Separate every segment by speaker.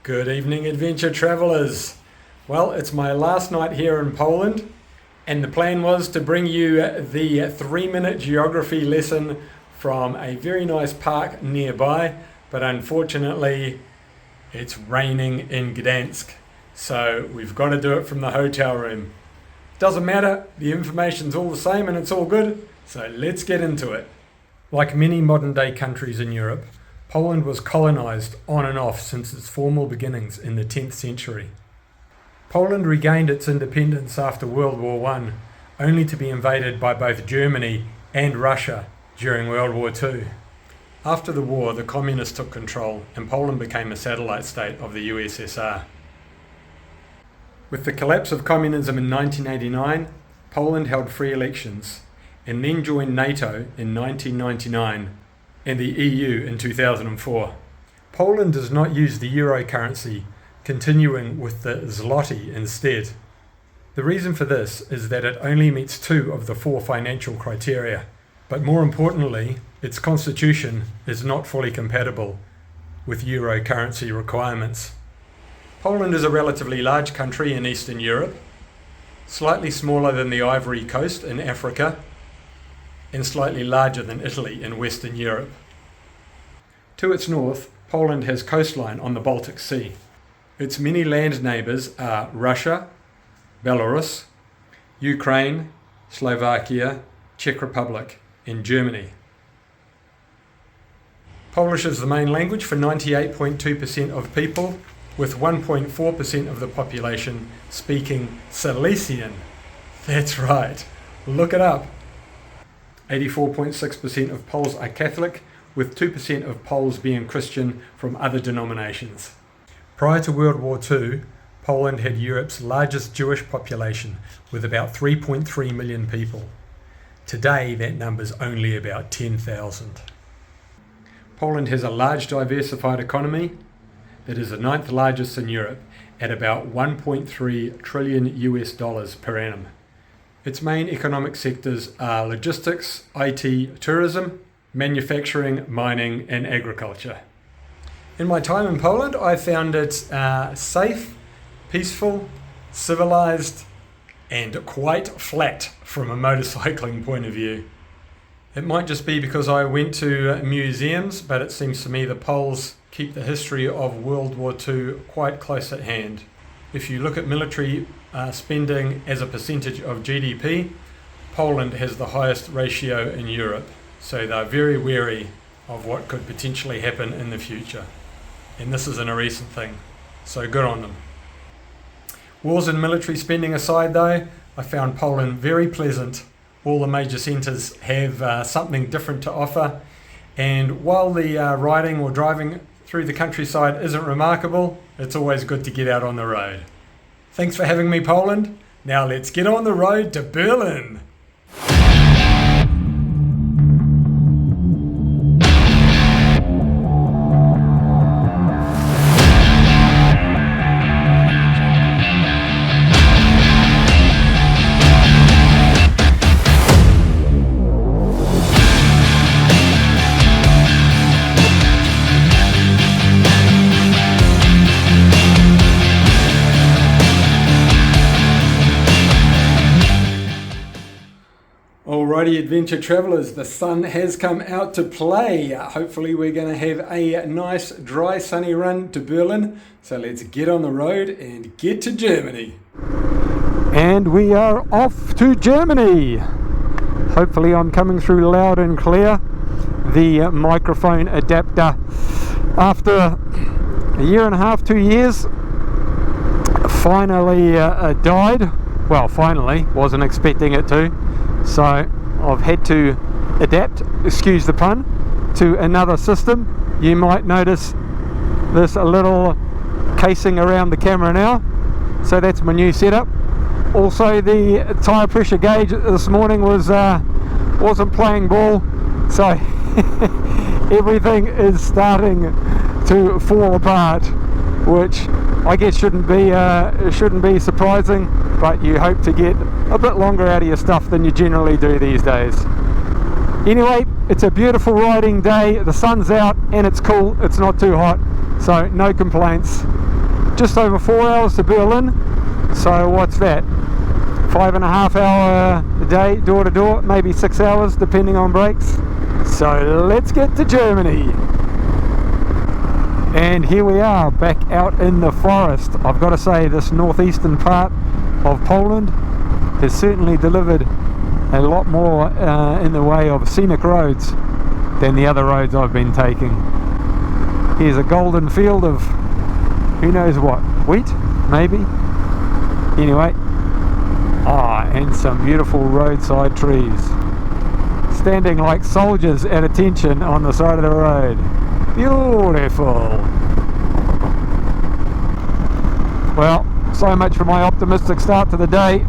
Speaker 1: Good evening, adventure travellers. Well, it's my last night here in Poland, and the plan was to bring you the 3-minute geography lesson from a very nice park nearby, but unfortunately it's raining in Gdańsk, so we've got to do it from the hotel room. Doesn't matter, the information's all the same and it's all good, so let's get into it. Like many modern day countries in Europe, Poland was colonized on and off since its formal beginnings in the 10th century. Poland regained its independence after World War I, only to be invaded by both Germany and Russia during World War II. After the war, the communists took control and Poland became a satellite state of the USSR. With the collapse of communism in 1989, Poland held free elections and then joined NATO in 1999 and the EU in 2004. Poland does not use the euro currency, continuing with the zloty instead. The reason for this is that it only meets 2 of the 4 financial criteria, but more importantly, its constitution is not fully compatible with euro currency requirements. Poland is a relatively large country in Eastern Europe, slightly smaller than the Ivory Coast in Africa, and slightly larger than Italy in Western Europe. To its north, Poland has coastline on the Baltic Sea. Its many land neighbours are Russia, Belarus, Ukraine, Slovakia, Czech Republic, and Germany. Polish is the main language for 98.2% of people, with 1.4% of the population speaking Silesian. That's right, look it up. 84.6% of Poles are Catholic, with 2% of Poles being Christian from other denominations. Prior to World War II, Poland had Europe's largest Jewish population, with about 3.3 million people. Today, that number's only about 10,000. Poland has a large diversified economy that is the 9th largest in Europe at about 1.3 trillion US dollars per annum. Its main economic sectors are logistics, IT, tourism, manufacturing, mining, and agriculture. In my time in Poland, I found it safe, peaceful, civilized, and quite flat from a motorcycling point of view. It might just be because I went to museums, but it seems to me the Poles keep the history of World War II quite close at hand. If you look at military spending as a percentage of GDP, Poland has the highest ratio in Europe, so they're very wary of what could potentially happen in the future. And this isn't a recent thing, so good on them. Wars and military spending aside though, I found Poland very pleasant. All the major centres have something different to offer, and while the riding or driving through the countryside isn't remarkable, it's always good to get out on the road. Thanks for having me, Poland. Now let's get on the road to Berlin. Alrighty, adventure travellers, the sun has come out to play. Hopefully we're going to have a nice dry sunny run to Berlin. So let's get on the road and get to Germany. And we are off to Germany. Hopefully I'm coming through loud and clear. The microphone adapter, after a year and a half, 2 years, finally died. Well, finally, wasn't expecting it to. So I've had to adapt, excuse the pun, to another system. You might notice this little casing around the camera now. So that's my new setup. Also, the tyre pressure gauge this morning wasn't playing ball, so everything is starting to fall apart, which I guess shouldn't be surprising, but you hope to get a bit longer out of your stuff than you generally do these days. Anyway, it's a beautiful riding day, the sun's out and it's cool, it's not too hot, so no complaints.
Speaker 2: just over 4 hours to Berlin. So what's that? 5.5 hour a day, door to door, maybe 6 hours depending on breaks. So let's get to Germany. And here we are, back out in the forest. I've got to say, this northeastern part of Poland has certainly delivered a lot more in the way of scenic roads than the other roads I've been taking. Here's a golden field of who knows what, wheat maybe. Anyway, and some beautiful roadside trees standing like soldiers at attention on the side of the road. Beautiful. Well, so much for my optimistic start to the day.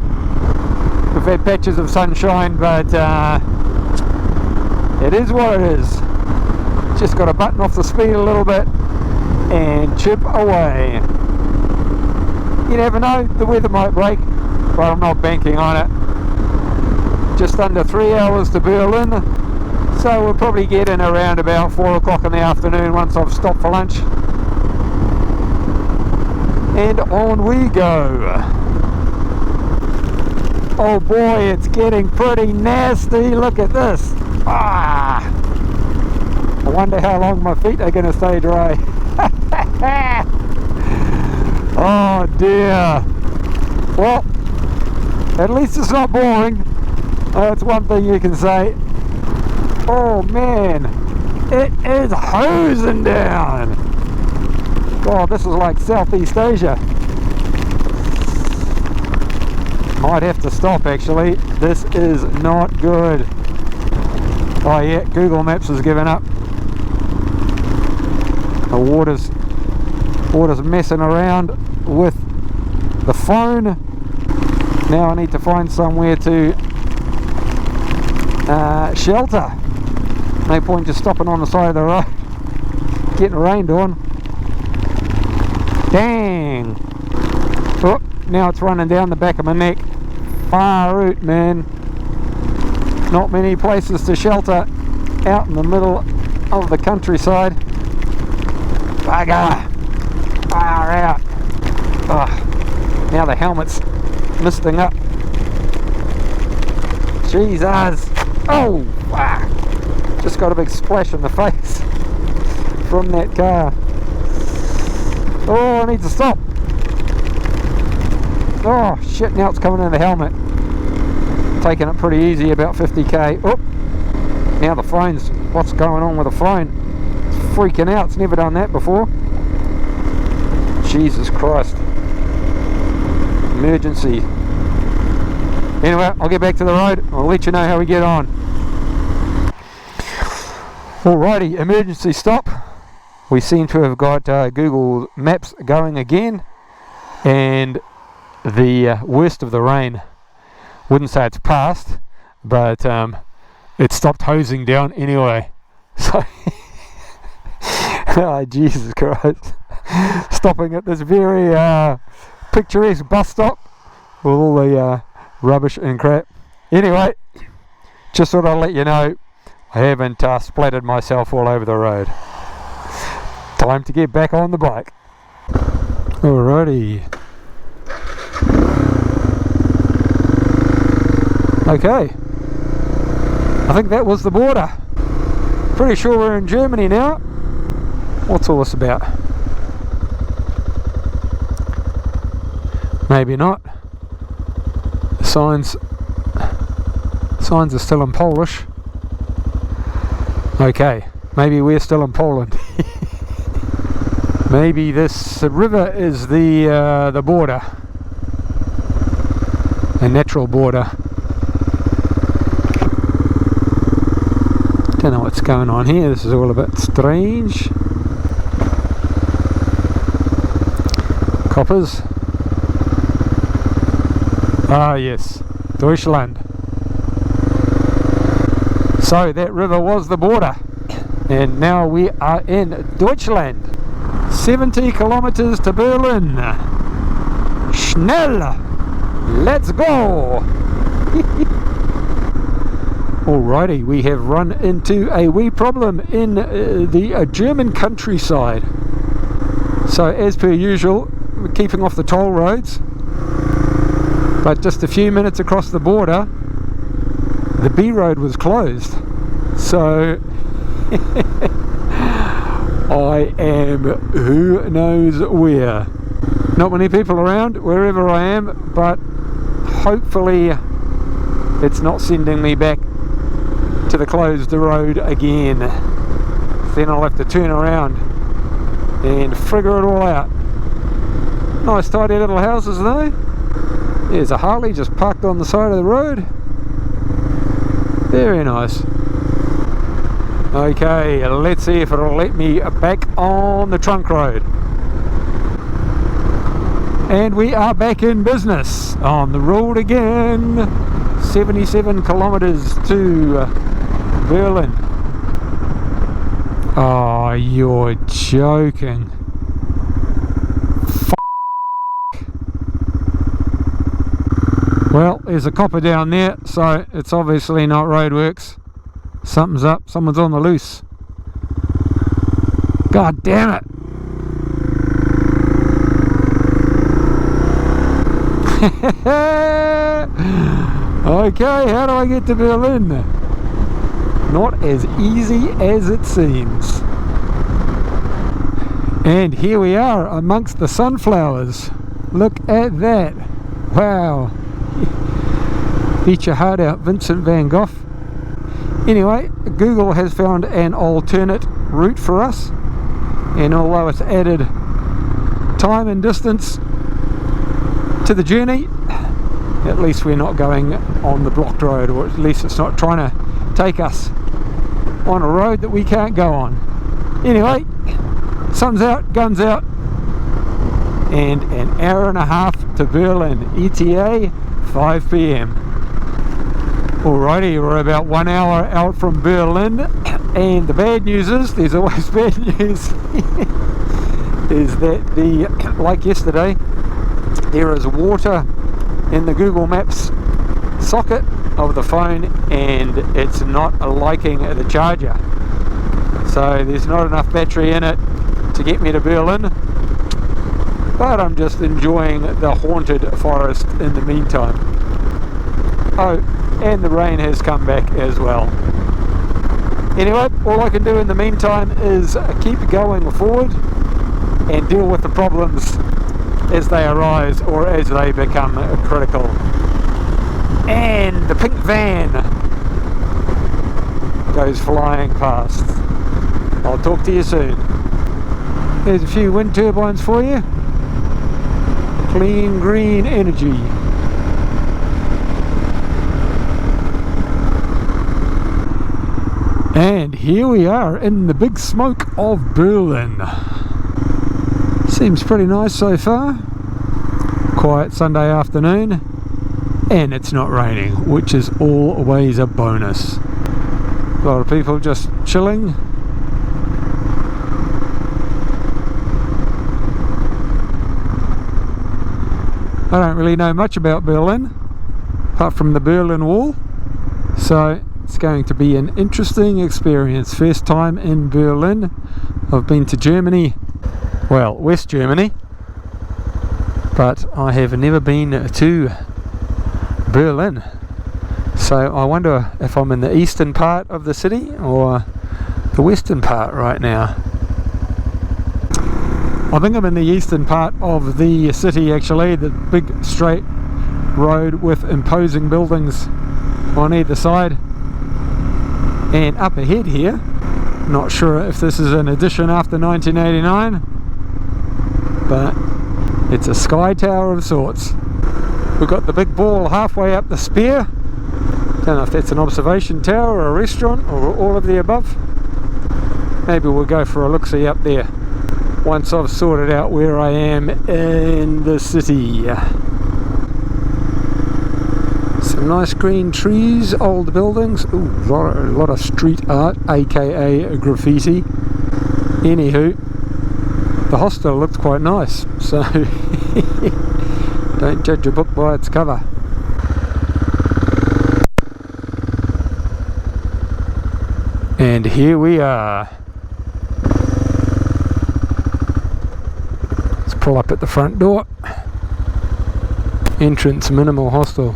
Speaker 2: We've had patches of sunshine, but it is what it is. Just got to button off the speed a little bit and chip away. You never know, the weather might break, but I'm not banking on it. Just under 3 hours to Berlin, so we'll probably get in around about 4 o'clock in the afternoon once I've stopped for lunch. And on we go. Oh boy, it's getting pretty nasty. Look at this. I wonder how long my feet are going to stay dry. Oh dear. Well, at least it's not boring. That's one thing you can say. Oh man, it is hosing down. God, this is like Southeast Asia. Might have to stop actually. This is not good. Oh yeah, Google Maps has given up. The water's messing around with the phone. Now I need to find somewhere to shelter. No point just stopping on the side of the road, getting rained on. Dang! Oh, now it's running down the back of my neck. Far out, man. Not many places to shelter out in the middle of the countryside. Bugger! Far out! Oh, now the helmet's misting up. Jesus! Oh! Fuck! Just got a big splash in the face from that car. Oh, I need to stop. Oh shit, now it's coming in the helmet. Taking it pretty easy, about 50k. Oh, now the phone's, what's going on with the phone? It's freaking out, it's never done that before. Jesus Christ. Emergency. Anyway, I'll get back to the road. I'll let you know how we get on. Alrighty, emergency stop. We seem to have got Google Maps going again, and the worst of the rain, wouldn't say it's passed, but it stopped hosing down anyway. So, oh, Jesus Christ. Stopping at this very picturesque bus stop with all the rubbish and crap. Anyway, just thought I'd let you know I haven't splattered myself all over the road. Time to get back on the bike. Alrighty. Okay. I think that was the border. Pretty sure we're in Germany now. What's all this about? Maybe not. The signs are still in Polish. Okay, maybe we're still in Poland. Maybe this river is the border, a natural border. Don't know what's going on here. This is all a bit strange. Coppers. Ah yes, Deutschland. So that river was the border, and now we are in Deutschland. 70 kilometers to Berlin. Schnell! Let's go! Alrighty, we have run into a wee problem in the German countryside. So as per usual, keeping off the toll roads. But just a few minutes across the border, the B road was closed. So I am who knows where. Not many people around wherever I am, but hopefully it's not sending me back to the closed road again. Then I'll have to turn around and figure it all out. Nice tidy little houses though. There's a Harley just parked on the side of the road. Very nice. Okay, let's see if it'll let me back on the trunk road. And we are back in business on the road again. 77 kilometers to Berlin. Oh, you're joking. Well, there's a copper down there, so it's obviously not roadworks. Something's up, someone's on the loose. God damn it. Okay, how do I get to Berlin? Not as easy as it seems. And here we are amongst the sunflowers. Look at that. Wow. Beat your heart out, Vincent van Gogh. Anyway, Google has found an alternate route for us, and although it's added time and distance to the journey, at least we're not going on the blocked road, or at least it's not trying to take us on a road that we can't go on. Anyway, sun's out, guns out, and an hour and a half to Berlin. ETA 5 p.m. Alrighty, we're about 1 hour out from Berlin, and the bad news is, there's always bad news, is that like yesterday, there is water in the Google Maps socket of the phone, and it's not liking the charger. So there's not enough battery in it to get me to Berlin, but I'm just enjoying the haunted forest in the meantime. Oh, and the rain has come back as well. Anyway, all I can do in the meantime is keep going forward and deal with the problems as they arise or as they become critical. And the pink van goes flying past. I'll talk to you soon. There's a few wind turbines for you. Clean green energy. And here we are in the big smoke of Berlin. Seems pretty nice so far. Quiet Sunday afternoon, and it's not raining, which is always a bonus. A lot of people just chilling. I don't really know much about Berlin, apart from the Berlin Wall, so it's going to be an interesting experience. First time in Berlin. I've been to Germany, well, West Germany, but I have never been to Berlin. So I wonder if I'm in the eastern part of the city or the western part right now. I think I'm in the eastern part of the city actually, the big straight road with imposing buildings on either side. And up ahead here, not sure if this is an addition after 1989, but it's a sky tower of sorts. We've got the big ball halfway up the spear. Don't know if that's an observation tower or a restaurant or all of the above. Maybe we'll go for a look-see up there once I've sorted out where I am in the city. Some nice green trees, old buildings. Ooh, a lot of street art, aka graffiti. Anywho, the hostel looked quite nice, so don't judge a book by its cover. And here we are. It's Pull up at the front door. Entrance minimal hostel.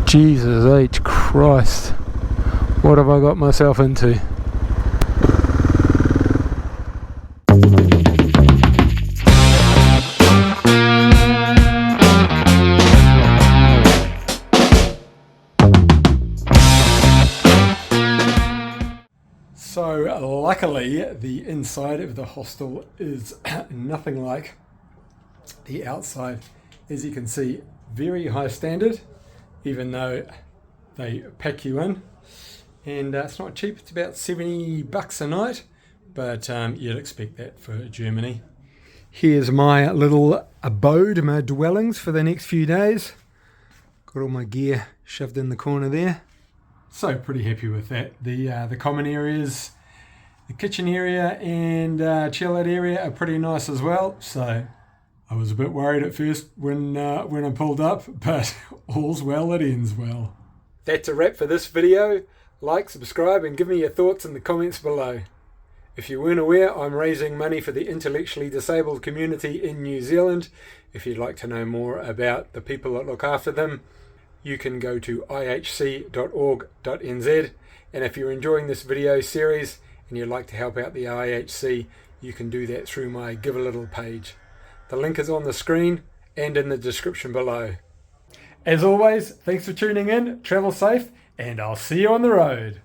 Speaker 2: Jesus H Christ, what have I got myself into?
Speaker 1: So luckily the inside of the hostel is nothing like the outside. As you can see, very high standard, even though they pack you in, and it's not cheap. It's about $70 a night, but you'd expect that for Germany. Here's my little abode, my dwellings for the next few days. Got all my gear shoved in the corner there. So pretty happy with that. The common areas, the kitchen area and chill out area are pretty nice as well. So I was a bit worried at first when I pulled up, but all's well that ends well. That's a wrap for this video. Like, subscribe and give me your thoughts in the comments below. If you weren't aware, I'm raising money for the intellectually disabled community in New Zealand. If you'd like to know more about the people that look after them, you can go to ihc.org.nz, and if you're enjoying this video series and you'd like to help out the IHC, you can do that through my Give a Little page. The link is on the screen and in the description below. As always, thanks for tuning in, travel safe, and I'll see you on the road.